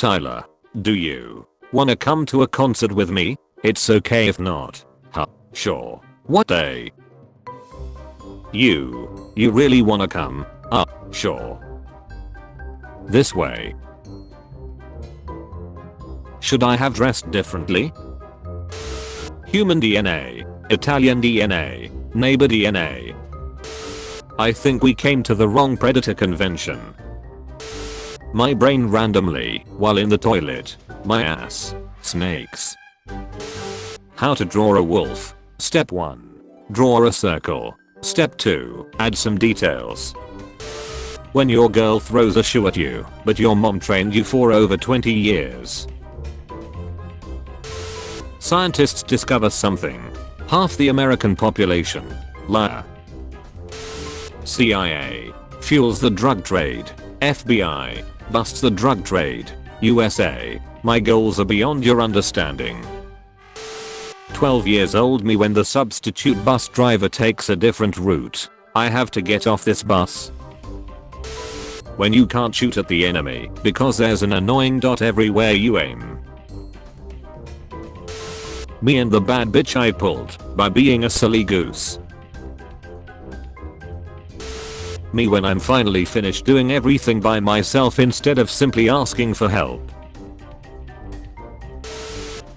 Tyler, do you wanna come to a concert with me? It's okay if not. Huh, sure. What day? You really wanna come? Sure. This way. Should I have dressed differently? Human DNA, Italian DNA, neighbor DNA. I think we came to the wrong predator convention. My brain randomly, while in the toilet. My ass. Snakes. How to draw a wolf. Step 1. Draw a circle. Step 2. Add some details. When your girl throws a shoe at you, but your mom trained you for over 20 years. Scientists discover something. Half the American population. Liar. CIA. Fuels the drug trade. FBI. Busts the drug trade. USA. My goals are beyond your understanding. 12 years old me when the substitute bus driver takes a different route. I have to get off this bus. When you can't shoot at the enemy because there's an annoying dot everywhere you aim. Me and the bad bitch I pulled by being a silly goose. Me when I'm finally finished doing everything by myself instead of simply asking for help.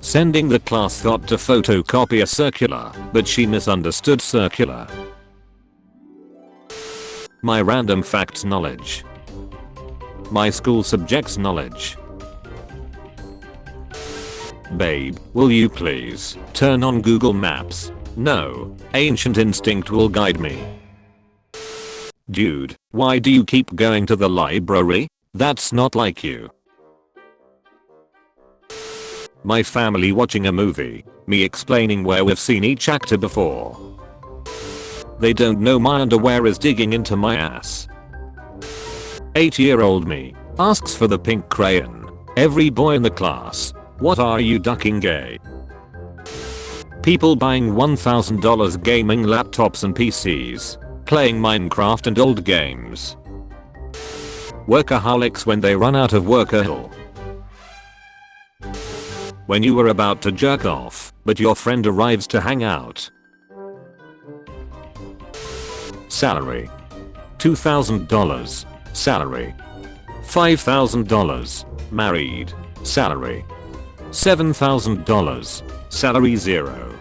Sending the class thought to photocopy a circular, but she misunderstood circular. My random facts knowledge. My school subjects knowledge. Babe, will you please turn on Google Maps? No, ancient instinct will guide me. Dude, why do you keep going to the library? That's not like you. My family watching a movie, me explaining where we've seen each actor before. They don't know my underwear is digging into my ass. 8-year-old me asks for the pink crayon. Every boy in the class. What are you ducking gay? People buying $1,000 gaming laptops and PCs. Playing Minecraft and old games. Workaholics when they run out of workahol. When you were about to jerk off, but your friend arrives to hang out. Salary. $2,000. Salary. $5,000. Married. Salary. $7,000. Salary 0.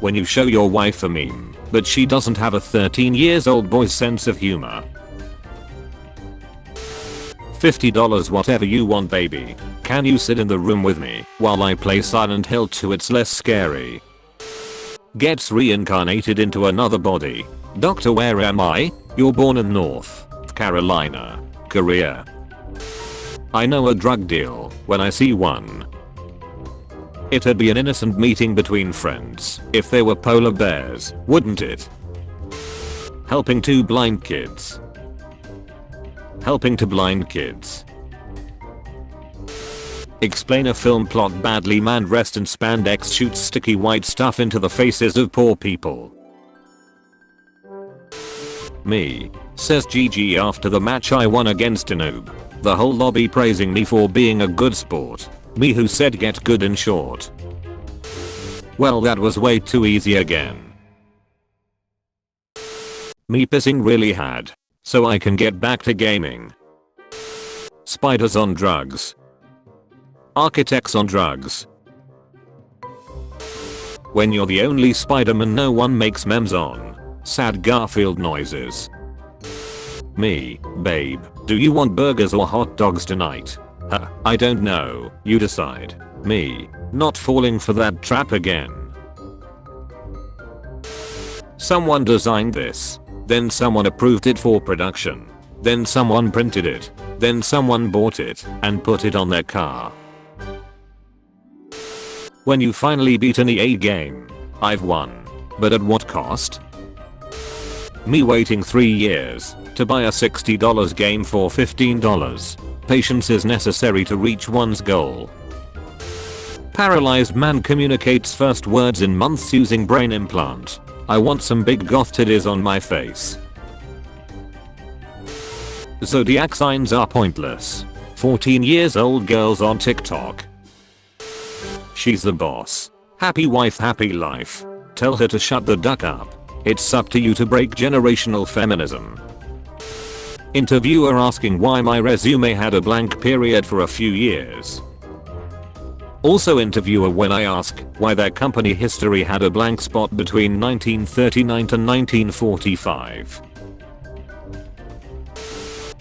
When you show your wife a meme, but she doesn't have a 13-year-old boy's sense of humor. $50 whatever you want baby. Can you sit in the room with me while I play Silent Hill 2? It's less scary. Gets reincarnated into another body. Doctor, where am I? You're born in North Carolina. Korea. I know a drug deal when I see one. It'd be an innocent meeting between friends if they were polar bears, wouldn't it? Helping 2 blind kids. Helping to blind kids. Explain a film plot badly. Man dressed in spandex shoots sticky white stuff into the faces of poor people. Me. Says GG after the match I won against a noob. The whole lobby praising me for being a good sport. Me who said get good in short. Well, that was way too easy again. Me pissing really hard. So I can get back to gaming. Spiders on drugs. Architects on drugs. When you're the only Spider-Man no one makes memes on. Sad Garfield noises. Me, babe, do you want burgers or hot dogs tonight? I don't know, you decide. Me, not falling for that trap again. Someone designed this. Then someone approved it for production. Then someone printed it. Then someone bought it and put it on their car. When you finally beat an EA game, I've won. But at what cost? Me waiting 3 years to buy a $60 game for $15. Patience is necessary to reach one's goal. Paralyzed man communicates first words in months using brain implant. I want some big goth titties on my face. Zodiac signs are pointless. 14 years old girls on TikTok. She's the boss. Happy wife, happy life. Tell her to shut the duck up. It's up to you to break generational feminism. Interviewer asking why my resume had a blank period for a few years. Also interviewer when I ask why their company history had a blank spot between 1939 to 1945.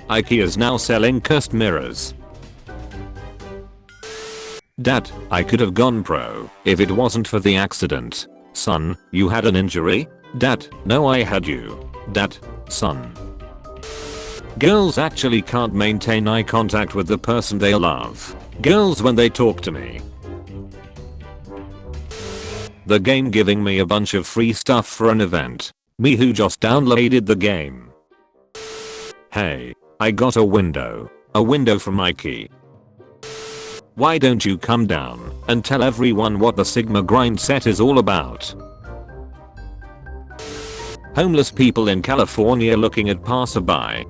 IKEA's now selling cursed mirrors. Dad, I could have gone pro if it wasn't for the accident. Son, you had an injury? Dad, no I had you. Dad, son. Girls actually can't maintain eye contact with the person they love. Girls when they talk to me. The game giving me a bunch of free stuff for an event. Me who just downloaded the game. Hey, I got a window. A window from Ikea. Why don't you come down and tell everyone what the Sigma grind set is all about? Homeless people in California looking at passerby.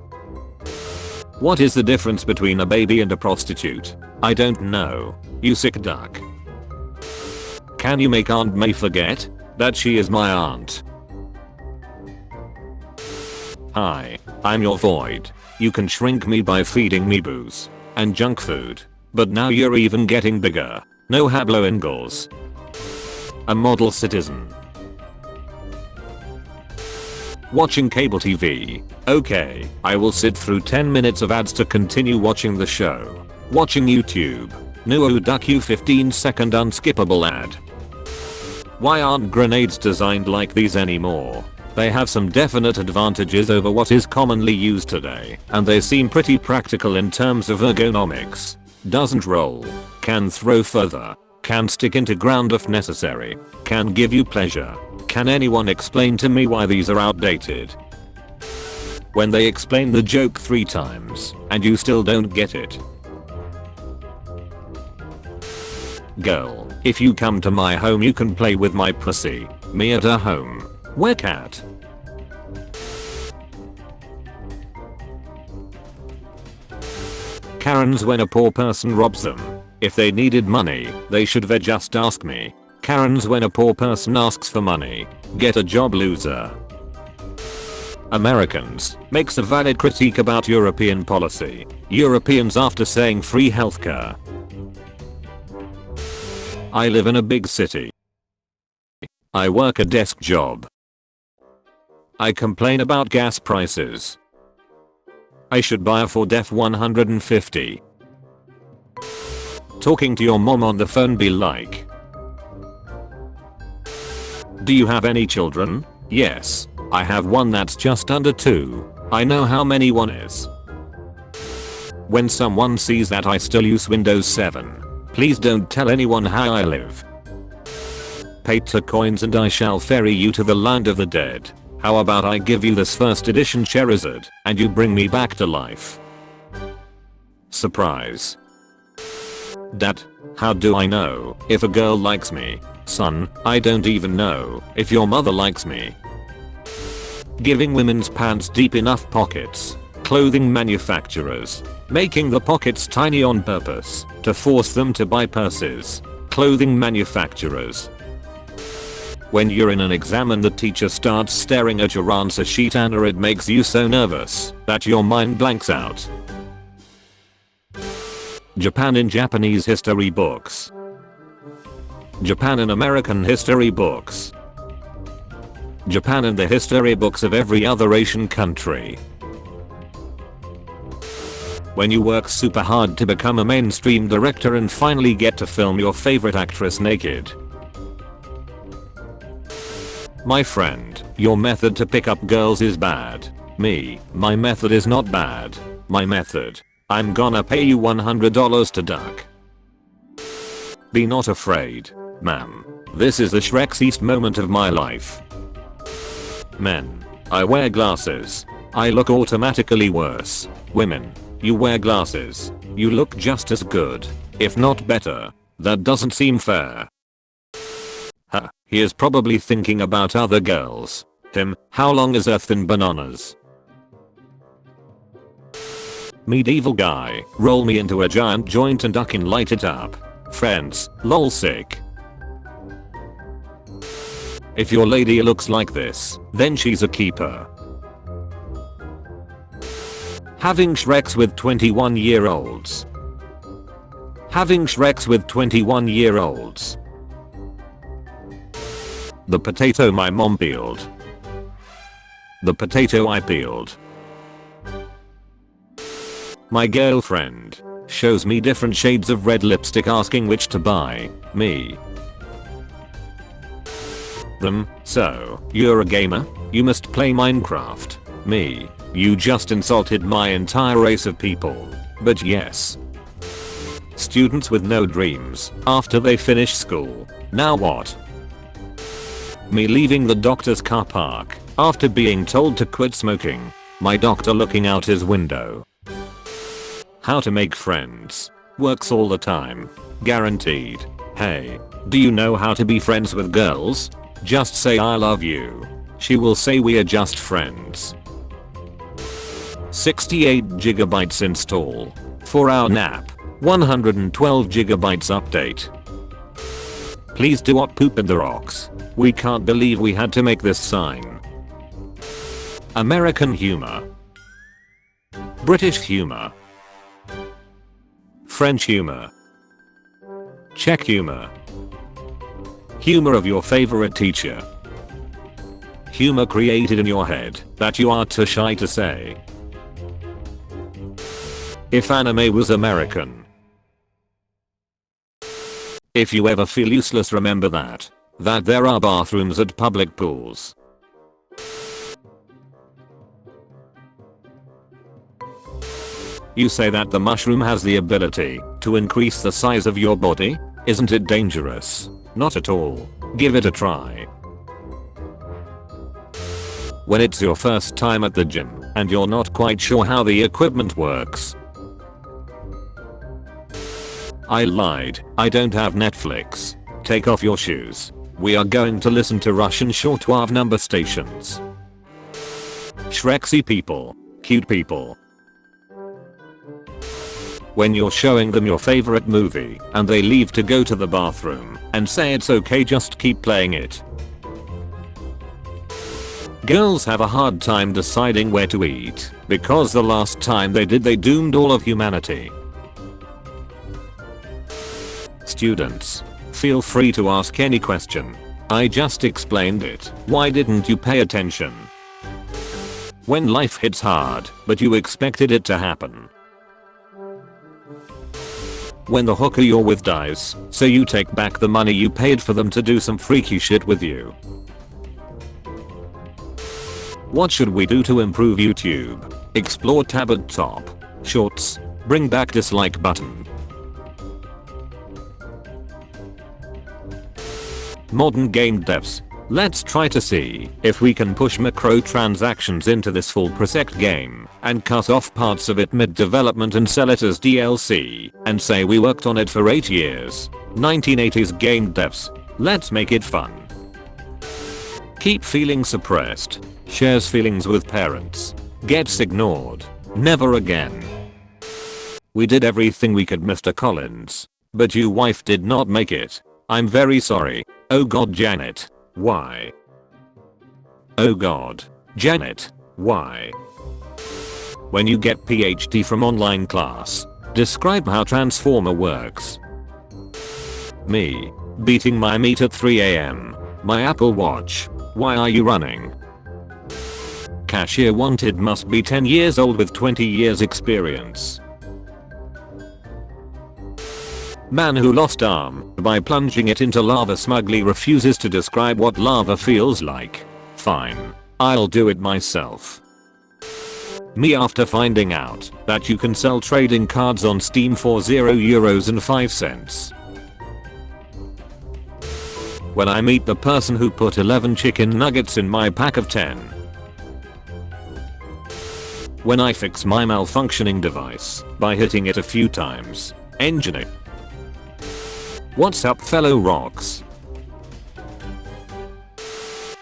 What is the difference between a baby and a prostitute? I don't know. You sick duck. Can you make Aunt May forget that she is my aunt? Hi, I'm your void. You can shrink me by feeding me booze and junk food, but now you're even getting bigger. No hablo Ingalls. A model citizen. Watching cable TV. Okay, I will sit through 10 minutes of ads to continue watching the show. Watching YouTube. No duck you 15-second unskippable ad. Why aren't grenades designed like these anymore? They have some definite advantages over what is commonly used today, and they seem pretty practical in terms of ergonomics. Doesn't roll. Can throw further. Can stick into ground if necessary. Can give you pleasure. Can anyone explain to me why these are outdated? When they explain the joke 3 times, and you still don't get it. Girl, if you come to my home you can play with my pussy. Me at her home. Where cat? Karens when a poor person robs them. If they needed money, they should have just asked me. Karens when a poor person asks for money. Get a job, loser. Americans makes a valid critique about European policy. Europeans after saying free healthcare. I live in a big city. I work a desk job. I complain about gas prices. I should buy a Ford F-150. Talking to your mom on the phone be like. Do you have any children? Yes, I have one that's just under 2. I know how many one is. When someone sees that I still use Windows 7, please don't tell anyone how I live. Pay 2 coins and I shall ferry you to the land of the dead. How about I give you this first edition Charizard and you bring me back to life? Surprise. Dad, how do I know if a girl likes me? Son, I don't even know if your mother likes me. Giving women's pants deep enough pockets. Clothing manufacturers making the pockets tiny on purpose to force them to buy purses. Clothing manufacturers. When you're in an exam and the teacher starts staring at your answer sheet and it makes you so nervous that your mind blanks out. Japan in Japanese history books. Japan in American history books. Japan in the history books of every other Asian country. When you work super hard to become a mainstream director and finally get to film your favorite actress naked. My friend, your method to pick up girls is bad. Me, my method is not bad. My method. I'm gonna pay you $100 to duck. Be not afraid, ma'am. This is the Shrek's moment of my life. Men. I wear glasses. I look automatically worse. Women. You wear glasses. You look just as good, if not better. That doesn't seem fair. Huh, he is probably thinking about other girls. Tim, how long is Earth in bananas? Medieval guy, roll me into a giant joint and duck and light it up. Friends, lol sick. If your lady looks like this, then she's a keeper. Having Shreks with 21-year-olds. Having Shreks with 21-year-olds. The potato my mom peeled. The potato I peeled. My girlfriend shows me different shades of red lipstick asking which to buy me. Them, so, you're a gamer? You must play Minecraft. Me, you just insulted my entire race of people. But yes. Students with no dreams after they finish school. Now what? Me leaving the doctor's car park after being told to quit smoking. My doctor looking out his window. How to make friends. Works all the time. Guaranteed. Hey, do you know how to be friends with girls? Just say I love you. She will say we are just friends. 68GB install. 4-hour nap. 112GB update. Please do not poop in the rocks. We can't believe we had to make this sign. American humor. British humor. French humor. Czech humor. Humor of your favorite teacher. Humor created in your head that you are too shy to say. If anime was American. If you ever feel useless, remember that there are bathrooms at public pools. You say that the mushroom has the ability to increase the size of your body? Isn't it dangerous? Not at all. Give it a try. When it's your first time at the gym and you're not quite sure how the equipment works. I lied. I don't have Netflix. Take off your shoes. We are going to listen to Russian shortwave number stations. Shreksy people. Cute people. When you're showing them your favorite movie and they leave to go to the bathroom and say it's okay, just keep playing it. Girls have a hard time deciding where to eat because the last time they did they doomed all of humanity. Students, feel free to ask any question. I just explained it. Why didn't you pay attention? When life hits hard, but you expected it to happen. When the hooker you're with dies, so you take back the money you paid for them to do some freaky shit with you. What should we do to improve YouTube? Explore tab at top. Shorts. Bring back dislike button. Modern game devs. Let's try to see if we can push microtransactions into this full prosect game and cut off parts of it mid-development and sell it as DLC and say we worked on it for 8 years. 1980s game devs. Let's make it fun. Keep feeling suppressed. Shares feelings with parents. Gets ignored. Never again. We did everything we could, Mr. Collins. But your wife did not make it. I'm very sorry. Oh god, Janet. Why? Oh god. Janet. Why? When you get PhD from online class, describe how Transformer works. Me. Beating my meat at 3 AM. My Apple Watch. Why are you running? Cashier wanted must be 10 years old with 20 years experience. Man who lost arm by plunging it into lava smugly refuses to describe what lava feels like. Fine. I'll do it myself. Me after finding out that you can sell trading cards on Steam for €0.05. When I meet the person who put 11 chicken nuggets in my pack of 10. When I fix my malfunctioning device by hitting it a few times. Engineer. What's up, fellow rocks?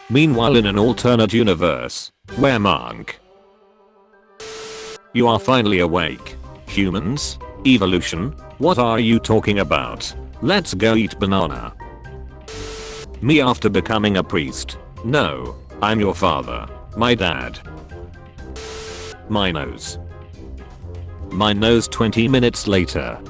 Meanwhile, in an alternate universe, where Monk, you are finally awake. Humans? Evolution? What are you talking about? Let's go eat banana. Me after becoming a priest. No, I'm your father. My dad. My nose. My nose 20 minutes later.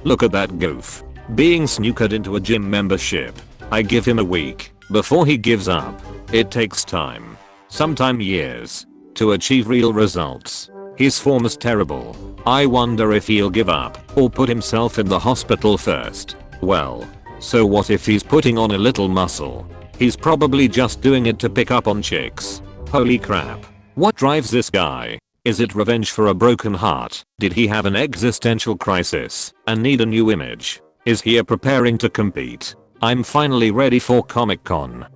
Look at that goof. Being snookered into a gym membership. I give him a week before he gives up. It takes time. Sometime years. To achieve real results. His form is terrible. I wonder if he'll give up or put himself in the hospital first. Well, so what if he's putting on a little muscle? He's probably just doing it to pick up on chicks. Holy crap. What drives this guy? Is it revenge for a broken heart? Did he have an existential crisis and need a new image? Is he preparing to compete? I'm finally ready for Comic-Con.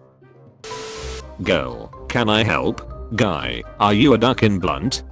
Girl, can I help? Guy, are you a duck in blunt?